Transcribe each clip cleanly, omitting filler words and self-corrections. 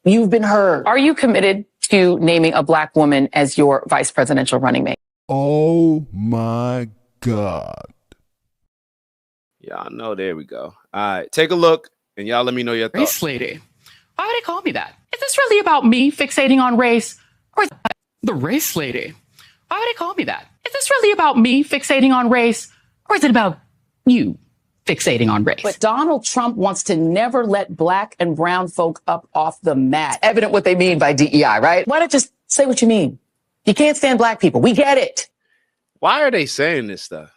You've been heard. Are you committed to naming a black woman as your vice presidential running mate? Oh my God. Y'all know, there we go. All right, take a look and y'all let me know your thoughts. Race lady. Why would they call me that? Is this really about me fixating on race? Or the race lady? Why would they call me that? Is this really about me fixating on race? Or is it about you fixating on race? But Donald Trump wants to never let black and brown folk up off the mat. Evident what they mean by DEI, right? Why not just say what you mean? You can't stand black people. We get it. Why are they saying this stuff?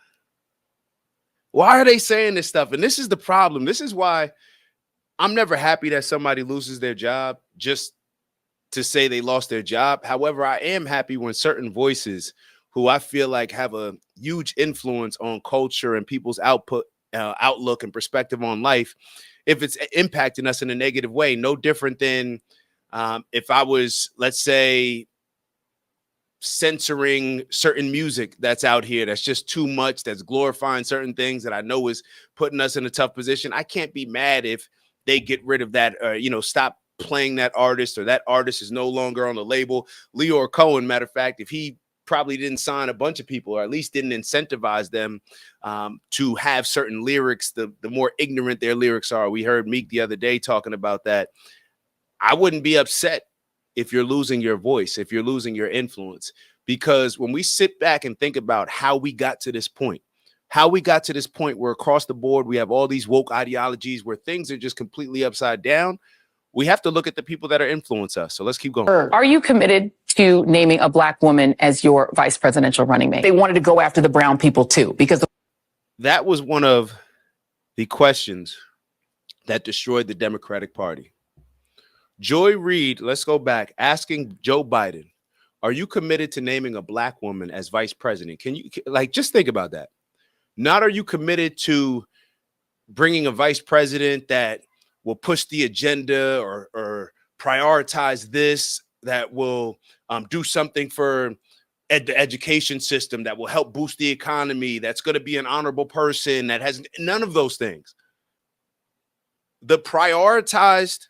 Why are they saying this stuff? And this is the problem. This is why I'm never happy that somebody loses their job just to say they lost their job. However, I am happy when certain voices who I feel like have a huge influence on culture and people's outlook and perspective on life, if it's impacting us in a negative way, no different than if I was, let's say, censoring certain music that's out here that's just too much, that's glorifying certain things that I know is putting us in a tough position. I can't be mad if they get rid of that or, stop playing that artist, or that artist is no longer on the label. Leor Cohen, matter of fact, if he probably didn't sign a bunch of people, or at least didn't incentivize them to have certain lyrics, the more ignorant their lyrics are. We heard Meek the other day talking about that. I wouldn't be upset if you're losing your voice, if you're losing your influence, because when we sit back and think about how we got to this point, where across the board, we have all these woke ideologies where things are just completely upside down. We have to look at the people that are influencing us. So let's keep going. Are you committed to naming a black woman as your vice presidential running mate? They wanted to go after the brown people too, because that was one of the questions that destroyed the Democratic Party. Joy Reid, let's go back, asking Joe Biden, are you committed to naming a black woman as vice president? Can you, just think about that? Not are you committed to bringing a vice president that will push the agenda or prioritize this, that will do something for the education system, that will help boost the economy, that's going to be an honorable person, that has none of those things. The prioritized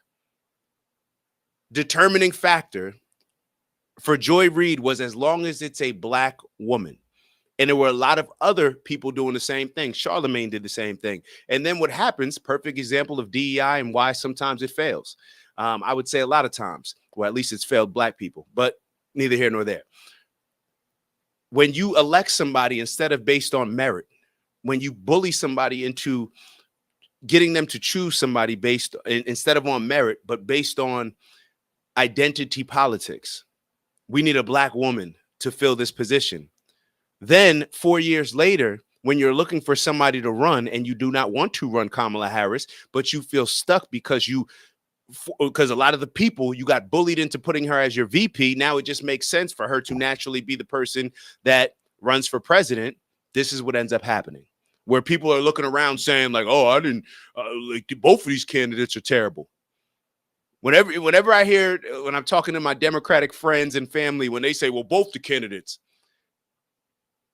determining factor for Joy Reid was as long as it's a black woman. And there were a lot of other people doing the same thing. Charlemagne did the same thing. And then what happens, perfect example of DEI and why sometimes it fails. I would say a lot of times, or at least it's failed black people, but neither here nor there. When you elect somebody instead of based on merit, when you bully somebody into getting them to choose somebody based instead of on merit, but based on identity politics, we need a black woman to fill this position. Then 4 years later, when you're looking for somebody to run and you do not want to run Kamala Harris, but you feel stuck because a lot of the people you got bullied into putting her as your VP. Now it just makes sense for her to naturally be the person that runs for president. This is what ends up happening, where people are looking around saying like, oh, I didn't both of these candidates are terrible. Whenever I hear, when I'm talking to my Democratic friends and family, when they say, well, both the candidates,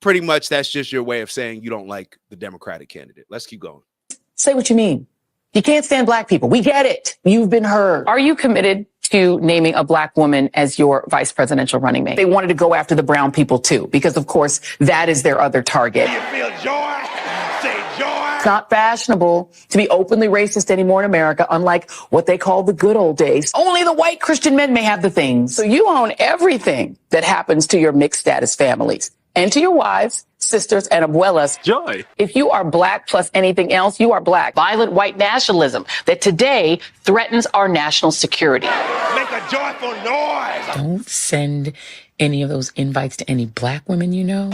pretty much that's just your way of saying you don't like the Democratic candidate. Let's keep going. say what you mean. You can't stand black people. We get it. You've been heard. Are you committed to naming a black woman as your vice presidential running mate? They wanted to go after the brown people too, because of course that is their other target. Do you feel joy? Say joy. It's not fashionable to be openly racist anymore in America, unlike what they call the good old days. Only the white Christian men may have the things. So you own everything that happens to your mixed status families and to your wives, sisters, and abuelas. Joy. If you are black plus anything else, you are black. Violent white nationalism that today threatens our national security. Make a joyful noise. Don't send any of those invites to any black women you know.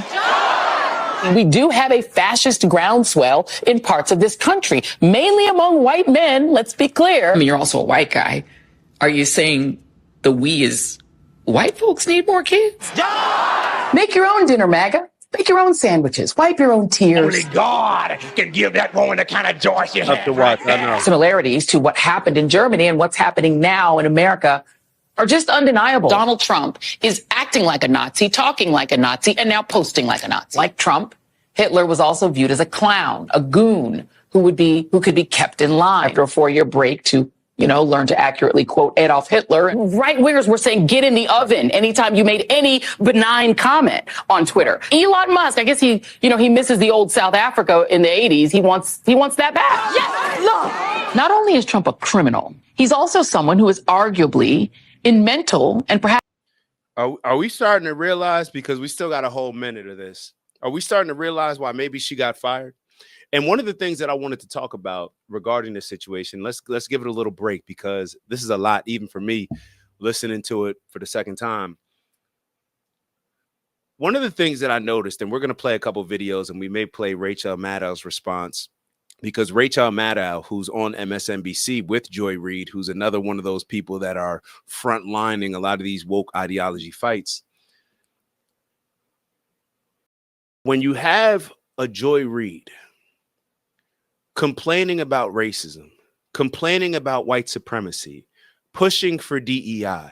We do have a fascist groundswell in parts of this country, mainly among white men, let's be clear. I mean, you're also a white guy. Are you saying the we is white folks need more kids? Make your own dinner, MAGA. Make your own sandwiches. Wipe your own tears. Only God can give that woman the kind of joy she has. To watch, I know. Similarities to what happened in Germany and what's happening now in America are just undeniable. Donald Trump is acting like a Nazi, talking like a Nazi, and now posting like a Nazi. Like Trump, Hitler was also viewed as a clown, a goon who could be kept in line after a 4-year break to learn to accurately quote Adolf Hitler. Right wingers were saying, get in the oven anytime you made any benign comment on Twitter. Elon Musk, I guess he misses the old South Africa in the 80s. He wants that back. Yes, look. Not only is Trump a criminal, he's also someone who is arguably in mental and perhaps. Are we starting to realize, because we still got a whole minute of this, are we starting to realize why maybe she got fired? And one of the things that I wanted to talk about regarding this situation, let's give it a little break, because this is a lot, even for me, listening to it for the second time. One of the things that I noticed, and we're going to play a couple videos, and we may play Rachel Maddow's response, because Rachel Maddow, who's on MSNBC with Joy Reid, who's another one of those people that are frontlining a lot of these woke ideology fights. When you have a Joy Reid complaining about racism, complaining about white supremacy, pushing for DEI,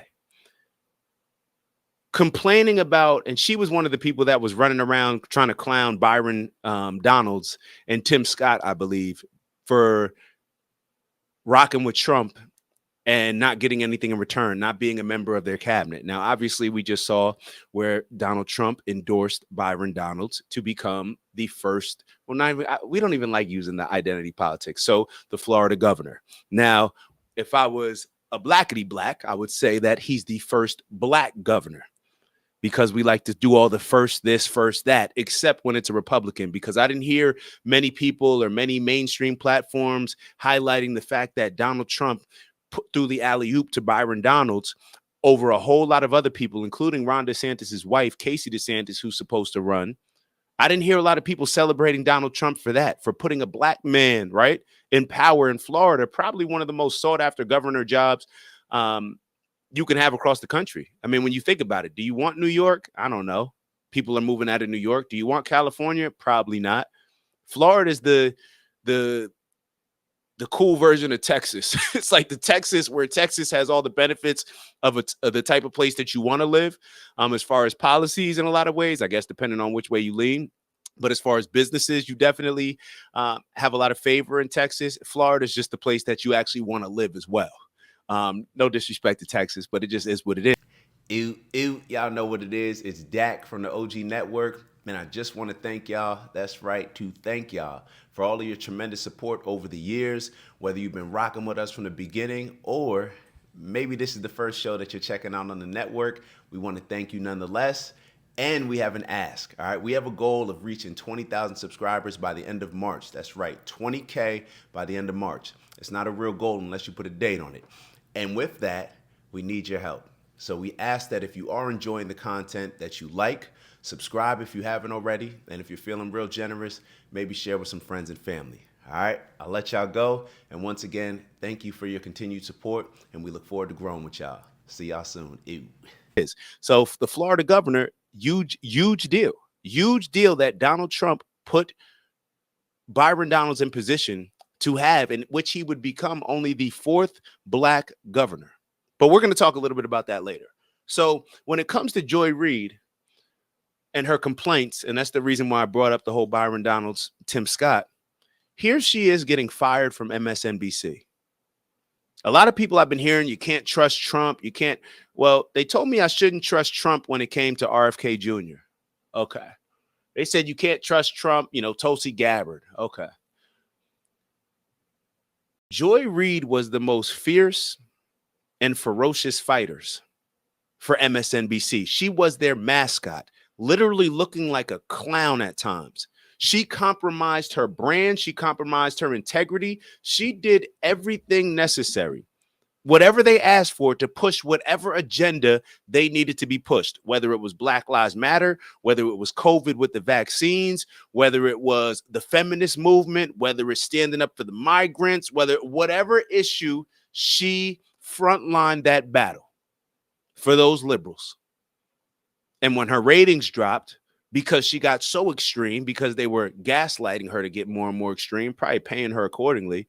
complaining about, and she was one of the people that was running around trying to clown Byron Donalds and Tim Scott, I believe, for rocking with Trump and not getting anything in return, not being a member of their cabinet. Now, obviously, we just saw where Donald Trump endorsed Byron Donalds to become the first, well, not even, we don't even like using the identity politics. So the Florida governor. Now, if I was a blackety black, I would say that he's the first black governor, because we like to do all the first this, first that, except when it's a Republican, because I didn't hear many people or many mainstream platforms highlighting the fact that Donald Trump put through the alley-oop to Byron Donalds over a whole lot of other people, including Ron DeSantis' wife, Casey DeSantis, who's supposed to run. I didn't hear a lot of people celebrating Donald Trump for that, for putting a black man, right, in power in Florida, probably one of the most sought-after governor jobs you can have across the country. I mean, when you think about it, do you want New York? I don't know. People are moving out of New York. Do you want California? Probably not. Florida is the cool version of Texas. It's like the Texas where Texas has all the benefits of the type of place that you want to live, as far as policies in a lot of ways, I guess, depending on which way you lean. But as far as businesses, you definitely have a lot of favor in Texas. Florida is just the place that you actually want to live as well. No disrespect to Texas, but it just is what it is. Ew, y'all know what it is. It's Dak from the OG Network. And I just want to thank y'all. That's right, to thank y'all for all of your tremendous support over the years, whether you've been rocking with us from the beginning or maybe this is the first show that you're checking out on the network. We want to thank you nonetheless. And we have an ask. All right, we have a goal of reaching 20,000 subscribers by the end of March. That's right, 20K by the end of March. It's not a real goal unless you put a date on it. And with that, we need your help. So we ask that if you are enjoying the content that you like, subscribe if you haven't already. And if you're feeling real generous, maybe share with some friends and family. All right, I'll let y'all go. And once again, thank you for your continued support. And we look forward to growing with y'all. See y'all soon. Ew. So the Florida governor, huge deal that Donald Trump put Byron Donalds in position to have, in which he would become only the fourth black governor. But we're going to talk a little bit about that later. So when it comes to Joy Reid and her complaints, and that's the reason why I brought up the whole Byron Donalds, Tim Scott, here she is getting fired from MSNBC. A lot of people I've been hearing, you can't trust Trump. You can't. Well, they told me I shouldn't trust Trump when it came to RFK Jr. Okay. They said you can't trust Trump, Tulsi Gabbard. Okay. Joy Reid was the most fierce and ferocious fighters for MSNBC. She was their mascot, literally looking like a clown at times. She compromised her brand. She compromised her integrity. She did everything necessary, whatever they asked for, to push whatever agenda they needed to be pushed, whether it was Black Lives Matter, whether it was COVID with the vaccines, whether it was the feminist movement, whether it's standing up for the migrants, whatever issue, she frontlined that battle for those liberals. And when her ratings dropped, because she got so extreme, because they were gaslighting her to get more and more extreme, probably paying her accordingly,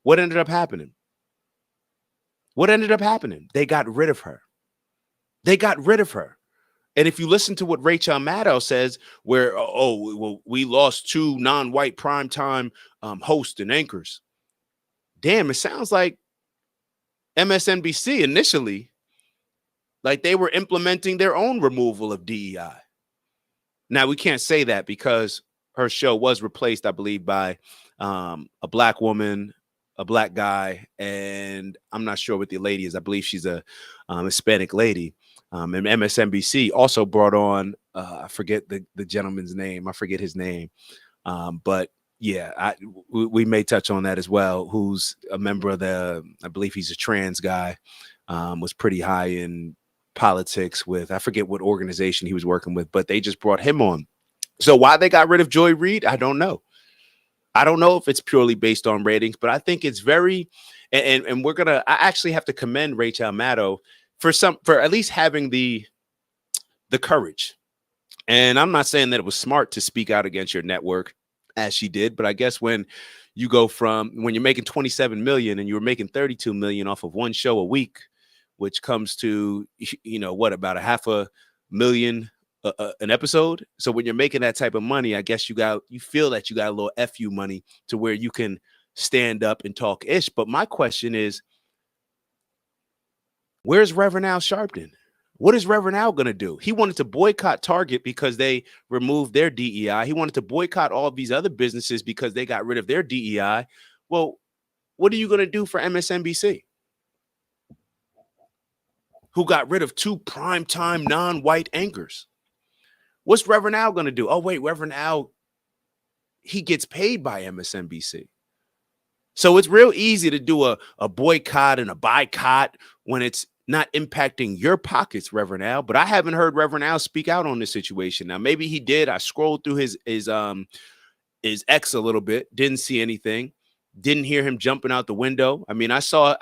what ended up happening? They got rid of her. And if you listen to what Rachel Maddow says, where, we lost two non-white primetime hosts and anchors. Damn, it sounds like MSNBC initially, like they were implementing their own removal of DEI. Now, we can't say that because her show was replaced, I believe, by a black woman, a black guy, and I'm not sure what the lady is. I believe she's a Hispanic lady. And MSNBC also brought on, I forget the gentleman's name. I forget his name. But yeah, we may touch on that as well. Who's a member of I believe he's a trans guy, was pretty high in politics with, I forget what organization he was working with, but they just brought him on. So why they got rid of Joy Reid, I don't know. I don't know if it's purely based on ratings, but I think it's very, and I actually have to commend Rachel Maddow for at least having the courage. And I'm not saying that it was smart to speak out against your network as she did, but I guess when you're making 27 million and you were making 32 million off of one show a week, which comes to, about $500,000 an episode. So when you're making that type of money, I guess you feel that you got a little FU money to where you can stand up and talk ish. But my question is, where's Reverend Al Sharpton? What is Reverend Al going to do? He wanted to boycott Target because they removed their DEI. He wanted to boycott all of these other businesses because they got rid of their DEI. Well, what are you going to do for MSNBC? Who got rid of 2 primetime non-white anchors? What's Reverend Al going to do? Oh, wait, Reverend Al, he gets paid by MSNBC. So it's real easy to do a boycott and a boycott when it's not impacting your pockets, Reverend Al. But I haven't heard Reverend Al speak out on this situation. Now, maybe he did. I scrolled through his X a little bit, didn't see anything. Didn't hear him jumping out the window. I mean, I saw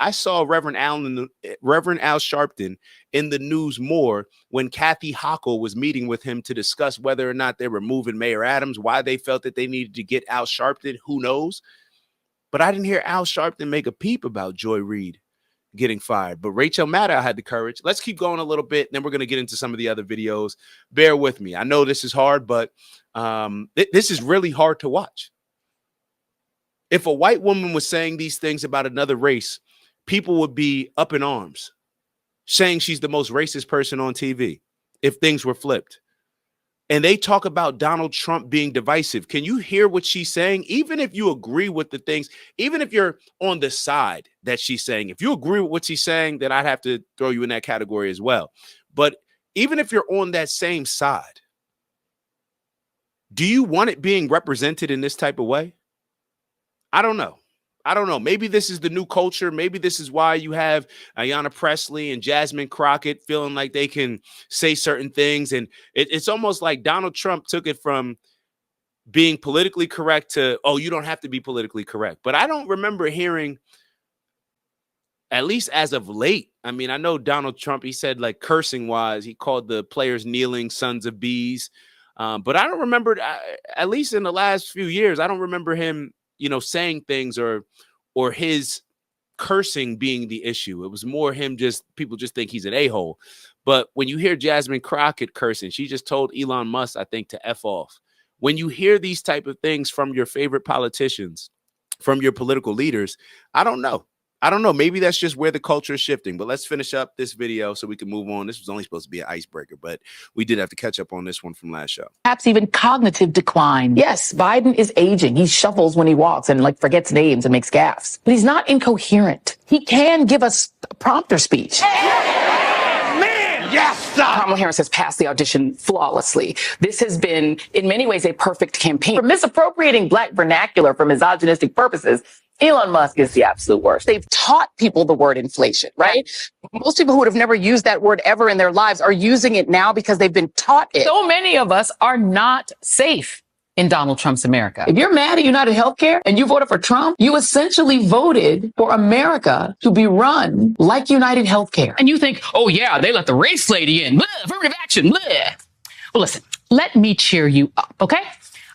Reverend Al Sharpton in the news more when Kathy Hochul was meeting with him to discuss whether or not they're removing Mayor Adams, why they felt that they needed to get Al Sharpton, who knows? But I didn't hear Al Sharpton make a peep about Joy Reid getting fired. But Rachel Maddow had the courage. Let's keep going a little bit, then we're going to get into some of the other videos. Bear with me. I know this is hard, but this is really hard to watch. If a white woman was saying these things about another race, people would be up in arms, saying she's the most racist person on TV if things were flipped. And they talk about Donald Trump being divisive. Can you hear what she's saying? Even if you agree with the things, even if you're on the side that she's saying, if you agree with what she's saying, then I'd have to throw you in that category as well. But even if you're on that same side, do you want it being represented in this type of way? I don't know. Maybe this is the new culture. Maybe this is why you have Ayanna Pressley and Jasmine Crockett feeling like they can say certain things. And it's almost like Donald Trump took it from being politically correct to, oh, you don't have to be politically correct. But I don't remember hearing, at least as of late. I mean, I know Donald Trump, he said like cursing wise, he called the players kneeling sons of bees. But I don't remember, at least in the last few years, I don't remember him saying things or his cursing being the issue. It was more him people just think he's an a-hole. But when you hear Jasmine Crockett cursing, she just told Elon Musk, I think, to F off. When you hear these type of things from your favorite politicians, from your political leaders, I don't know. Maybe that's just where the culture is shifting. But let's finish up this video so we can move on. This was only supposed to be an icebreaker, but we did have to catch up on this one from last show. Perhaps even cognitive decline. Yes, Biden is aging. He shuffles when he walks and forgets names and makes gaffes. But he's not incoherent. He can give us a prompter speech. Yes, sir. Kamala Harris has passed the audition flawlessly. This has been, in many ways, a perfect campaign. For misappropriating black vernacular for misogynistic purposes, Elon Musk is the absolute worst. They've taught people the word inflation, right? Most people who would have never used that word ever in their lives are using it now because they've been taught it. So many of us are not safe in Donald Trump's America. If you're mad at United Healthcare and you voted for Trump, you essentially voted for America to be run like United Healthcare. And you think, oh yeah, they let the race lady in. Blah, affirmative action. Blah. Well, listen, let me cheer you up, okay?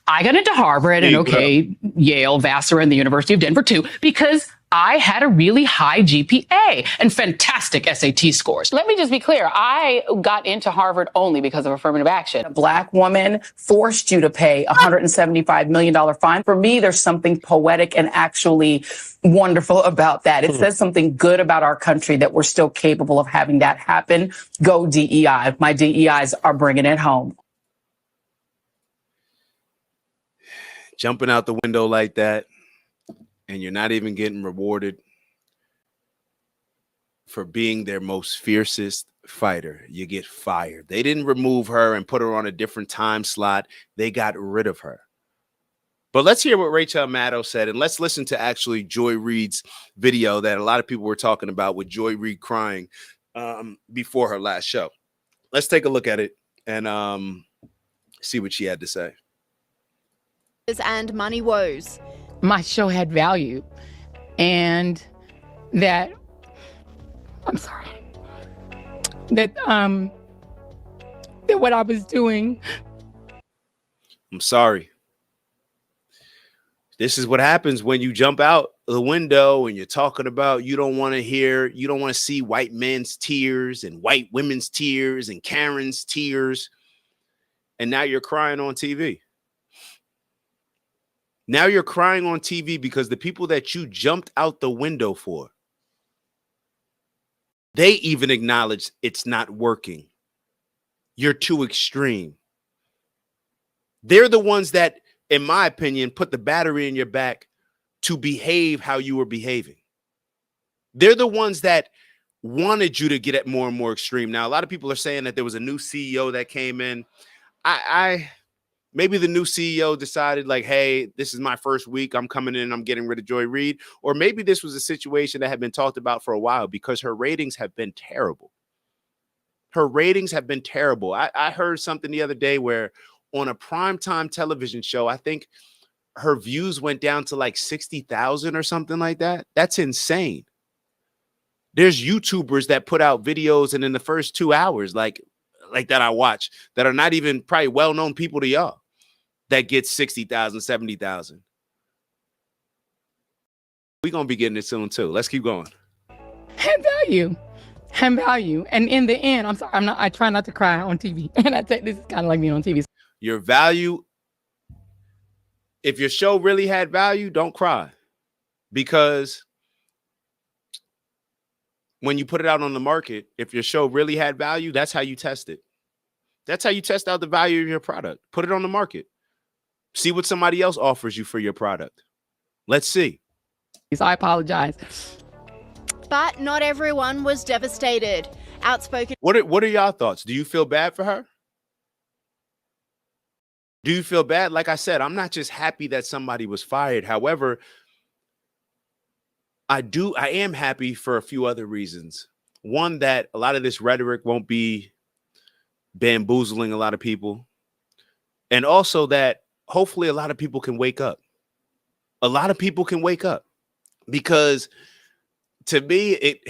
I got into Harvard and Yale, Vassar, and the University of Denver too, because I had a really high GPA and fantastic SAT scores. Let me just be clear. I got into Harvard only because of affirmative action. A black woman forced you to pay a $175 million fine. For me, there's something poetic and actually wonderful about that. It says something good about our country that we're still capable of having that happen. Go DEI. My DEIs are bringing it home. Jumping out the window like that, and you're not even getting rewarded for being their most fiercest fighter. You get fired. They didn't remove her and put her on a different time slot. They got rid of her. But let's hear what Rachel Maddow said, and let's listen to actually Joy Reid's video that a lot of people were talking about with Joy Reid crying before her last show. Let's take a look at it and see what she had to say. And money woes. My show had value, and that that what I was doing. I'm sorry. This is what happens when you jump out the window and you're talking about you don't want to see white men's tears and white women's tears and Karen's tears. And now you're crying on TV. Now you're crying on TV because the people that you jumped out the window for, they even acknowledge it's not working. You're too extreme. They're the ones that, in my opinion, put the battery in your back to behave how you were behaving. They're the ones that wanted you to get at more and more extreme. Now, a lot of people are saying that there was a new CEO that came in. Maybe the new CEO decided like, hey, this is my first week. I'm coming in. I'm getting rid of Joy Reid. Or maybe this was a situation that had been talked about for a while because her ratings have been terrible. Her ratings have been terrible. I heard something the other day where on a primetime television show, I think her views went down to like 60,000 or something like that. That's insane. There's YouTubers that put out videos and in the first 2 hours, like that I watch, that are not even probably well-known people to y'all, that get 60,000, 70,000. We're going to be getting it soon too. Let's keep going. Had value. And in the end, I'm sorry, I try not to cry on TV. And I think this is kind of like me on TV. Your value, if your show really had value, don't cry. Because when you put it out on the market, if your show really had value, that's how you test it. That's how you test out the value of your product. Put it on the market. See what somebody else offers you for your product. Let's see. I apologize. But not everyone was devastated. Outspoken. What are y'all thoughts? Do you feel bad for her? Do you feel bad? Like I said, I'm not just happy that somebody was fired. However, I am happy for a few other reasons. One, that a lot of this rhetoric won't be bamboozling a lot of people. And also that hopefully a lot of people can wake up. A lot of people can wake up. Because to me,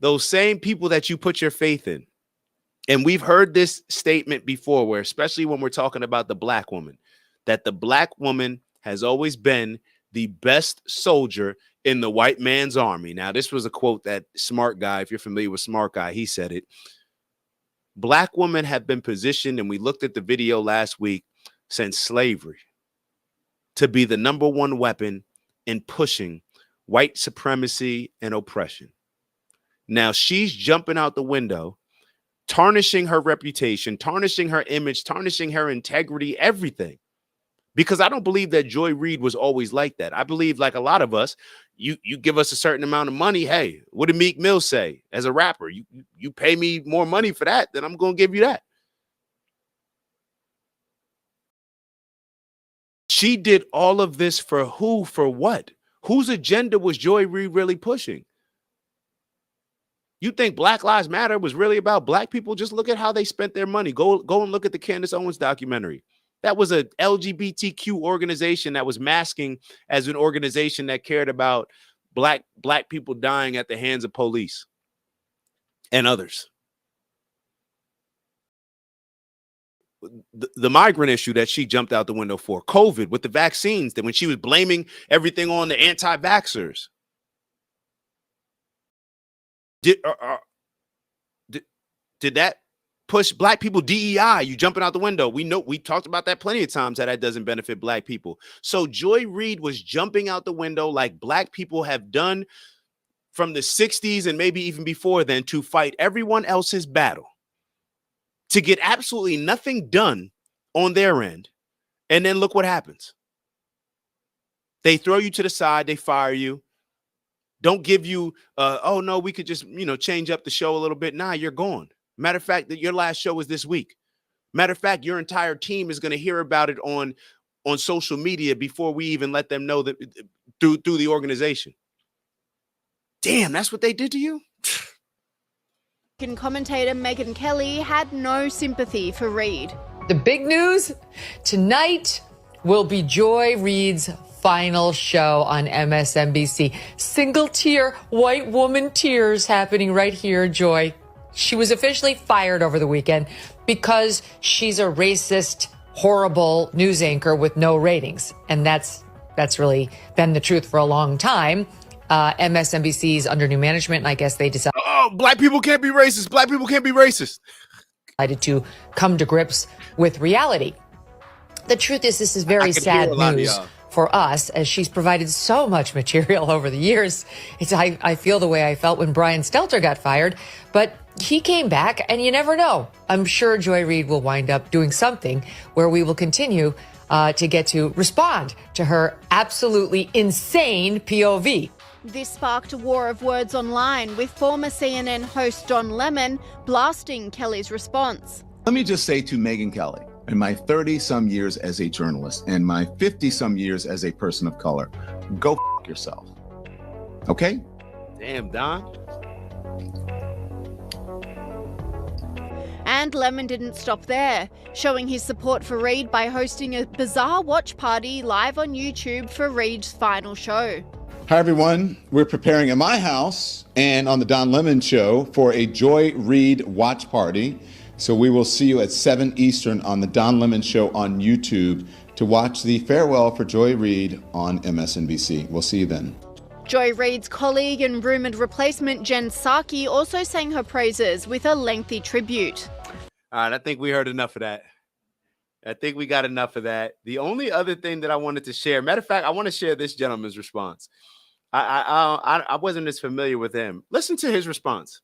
those same people that you put your faith in, and we've heard this statement before, where especially when we're talking about the black woman, that the black woman has always been the best soldier in the white man's army. Now, this was a quote that Smart Guy, if you're familiar with Smart Guy, he said it. Black women have been positioned, and we looked at the video last week, since slavery, to be the number one weapon in pushing white supremacy and oppression. Now she's jumping out the window, tarnishing her reputation, tarnishing her image, tarnishing her integrity, everything. Because I don't believe that Joy Reid was always like that. I believe, like a lot of us, you give us a certain amount of money. Hey, what did Meek Mill say as a rapper? You pay me more money for that, then I'm going to give you that. She did all of this for who? For what? Whose agenda was Joy Reid really pushing? You think Black Lives Matter was really about black people? Just look at how they spent their money. Go and look at the Candace Owens documentary. That was a LGBTQ organization that was masking as an organization that cared about black people dying at the hands of police and others. the migrant issue that she jumped out the window for, COVID with the vaccines, that when she was blaming everything on the anti-vaxxers. Did that push black people? DEI, you jumping out the window. We know, we talked about that plenty of times, that doesn't benefit black people. So Joy Reid was jumping out the window like black people have done from the 60s and maybe even before then, to fight everyone else's battle, to get absolutely nothing done on their end. And then look what happens. They throw you to the side, they fire you. Don't give you, oh no, we could just, change up the show a little bit. Nah, you're gone. Matter of fact, that your last show is this week. Matter of fact, your entire team is going to hear about it on social media before we even let them know that through the organization. Damn, that's what they did to you? Commentator Megyn Kelly had no sympathy for Reid. The big news tonight will be Joy Reid's final show on MSNBC. Single tear, white woman tears happening right here, Joy. She was officially fired over the weekend because she's a racist, horrible news anchor with no ratings. And that's really been the truth for a long time. MSNBC's under new management, and I guess they decided, black people can't be racist. Black people can't be racist. Decided to come to grips with reality. The truth is, this is very sad news for us, as she's provided so much material over the years. I feel the way I felt when Brian Stelter got fired, but he came back, and you never know. I'm sure Joy Reid will wind up doing something where we will continue to get to respond to her absolutely insane POV. This sparked a war of words online, with former CNN host Don Lemon blasting Kelly's response. Let me just say to Megyn Kelly, in my 30-some years as a journalist and my 50-some years as a person of color, go f*** yourself. Okay? Damn, Don. And Lemon didn't stop there, showing his support for Reid by hosting a bizarre watch party live on YouTube for Reid's final show. Hi, everyone. We're preparing at my house and on the Don Lemon Show for a Joy Reid watch party. So we will see you at 7 Eastern on the Don Lemon Show on YouTube to watch the farewell for Joy Reid on MSNBC. We'll see you then. Joy Reid's colleague and rumoured replacement Jen Psaki also sang her praises with a lengthy tribute. All right, I think we heard enough of that. I think we got enough of that. The only other thing that I wanted to share, matter of fact, I want to share this gentleman's response. I wasn't as familiar with him. Listen to his response.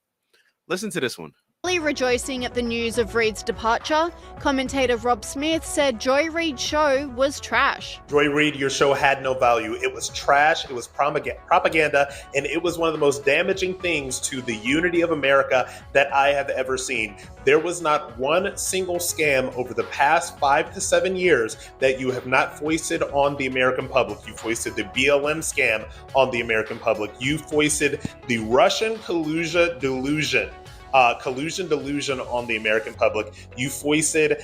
Listen to this one. Rejoicing at the news of Reid's departure, commentator Rob Smith said Joy Reid's show was trash. Joy Reid, your show had no value. It was trash, it was propaganda, and it was one of the most damaging things to the unity of America that I have ever seen. There was not one single scam over the past 5 to 7 years that you have not foisted on the American public. You foisted the BLM scam on the American public. You foisted the Russian collusion delusion on the American public. You foisted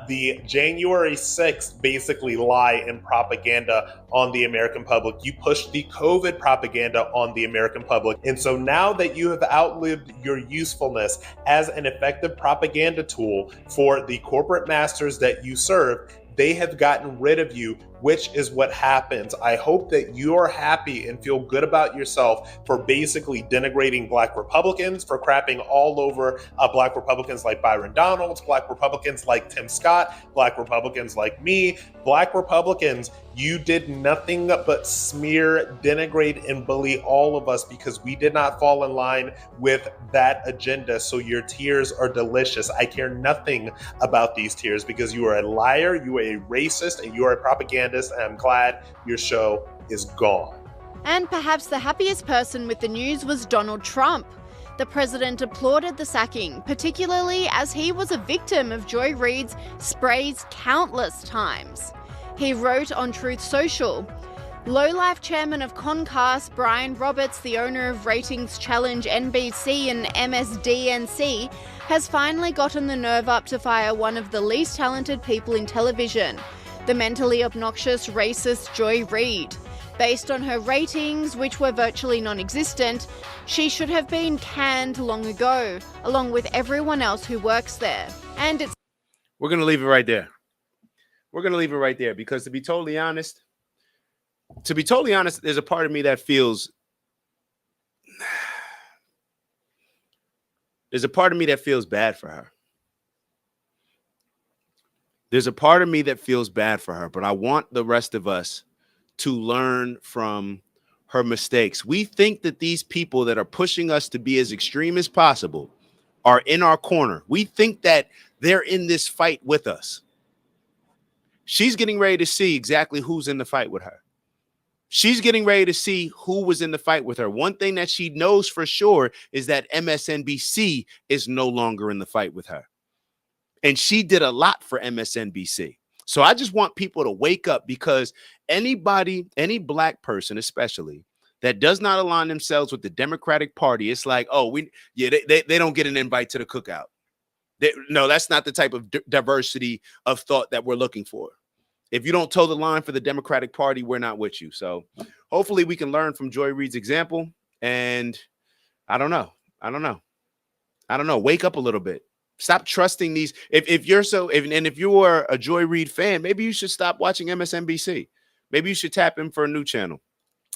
the January 6th basically lie and propaganda on the American public. You pushed the COVID propaganda on the American public. And so now that you have outlived your usefulness as an effective propaganda tool for the corporate masters that you serve, they have gotten rid of you, which is what happens. I hope that you're happy and feel good about yourself for basically denigrating Black Republicans, for crapping all over Black Republicans like Byron Donalds, Black Republicans like Tim Scott, Black Republicans like me. Black Republicans, you did nothing but smear, denigrate, and bully all of us because we did not fall in line with that agenda. So your tears are delicious. I care nothing about these tears because you are a liar, you are a racist, and you are a propagandist, and I'm glad your show is gone. And perhaps the happiest person with the news was Donald Trump. The president applauded the sacking, particularly as he was a victim of Joy Reid's sprays countless times. He wrote on Truth Social, "Lowlife chairman of Comcast, Brian Roberts, the owner of ratings challenge NBC and MSDNC, has finally gotten the nerve up to fire one of the least talented people in television, the mentally obnoxious, racist Joy Reid. Based on her ratings, which were virtually non-existent, she should have been canned long ago, along with everyone else who works there. And it's..." We're going to leave it right there. We're going to leave it right there because to be totally honest, there's a part of me that feels bad for her. There's a part of me that feels bad for her, but I want the rest of us to learn from her mistakes. We think that these people that are pushing us to be as extreme as possible are in our corner. We think that they're in this fight with us. She's getting ready to see exactly who's in the fight with her. She's getting ready to see who was in the fight with her. One thing that she knows for sure is that MSNBC is no longer in the fight with her. And she did a lot for MSNBC. So I just want people to wake up because anybody, any black person especially, that does not align themselves with the Democratic Party, it's like, oh, they don't get an invite to the cookout. No, that's not the type of diversity of thought that we're looking for. If you don't toe the line for the Democratic Party, we're not with you. So hopefully we can learn from Joy Reid's example. And I don't know. Wake up a little bit. Stop trusting these. If you are a Joy Reid fan, maybe you should stop watching MSNBC. Maybe you should tap in for a new channel.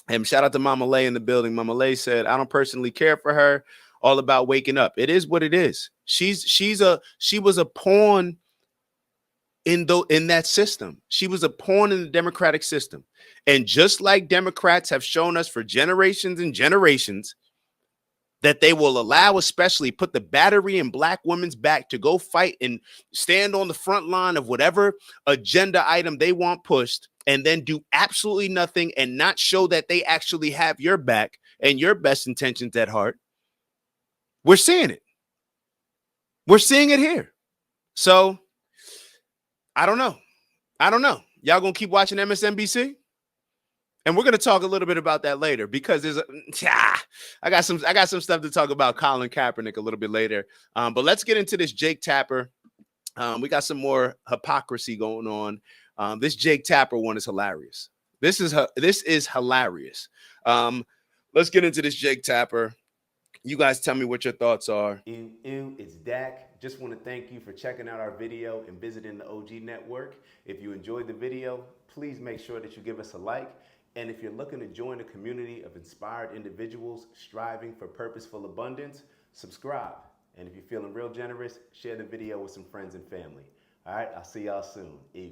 And shout out to Mama Lay in the building. Mama Lay said, I don't personally care for her. All about waking up. It is what it is. She was a pawn in that system. She was a pawn in the Democratic system. And just like Democrats have shown us for generations and generations that they will allow, especially put the battery in black women's back to go fight and stand on the front line of whatever agenda item they want pushed, and then do absolutely nothing and not show that they actually have your back and your best intentions at heart. We're seeing it. We're seeing it here. So I don't know. Y'all gonna keep watching MSNBC? And we're gonna talk a little bit about that later because I got some stuff to talk about Colin Kaepernick a little bit later. But let's get into this Jake Tapper. We got some more hypocrisy going on. This Jake Tapper one is hilarious. This is hilarious. Let's get into this Jake Tapper. You guys tell me what your thoughts are. It's Dak. Just want to thank you for checking out our video and visiting the OG Network. If you enjoyed the video, please make sure that you give us a like. And if you're looking to join a community of inspired individuals striving for purposeful abundance, subscribe. And if you're feeling real generous, share the video with some friends and family. All right, I'll see y'all soon. Ew.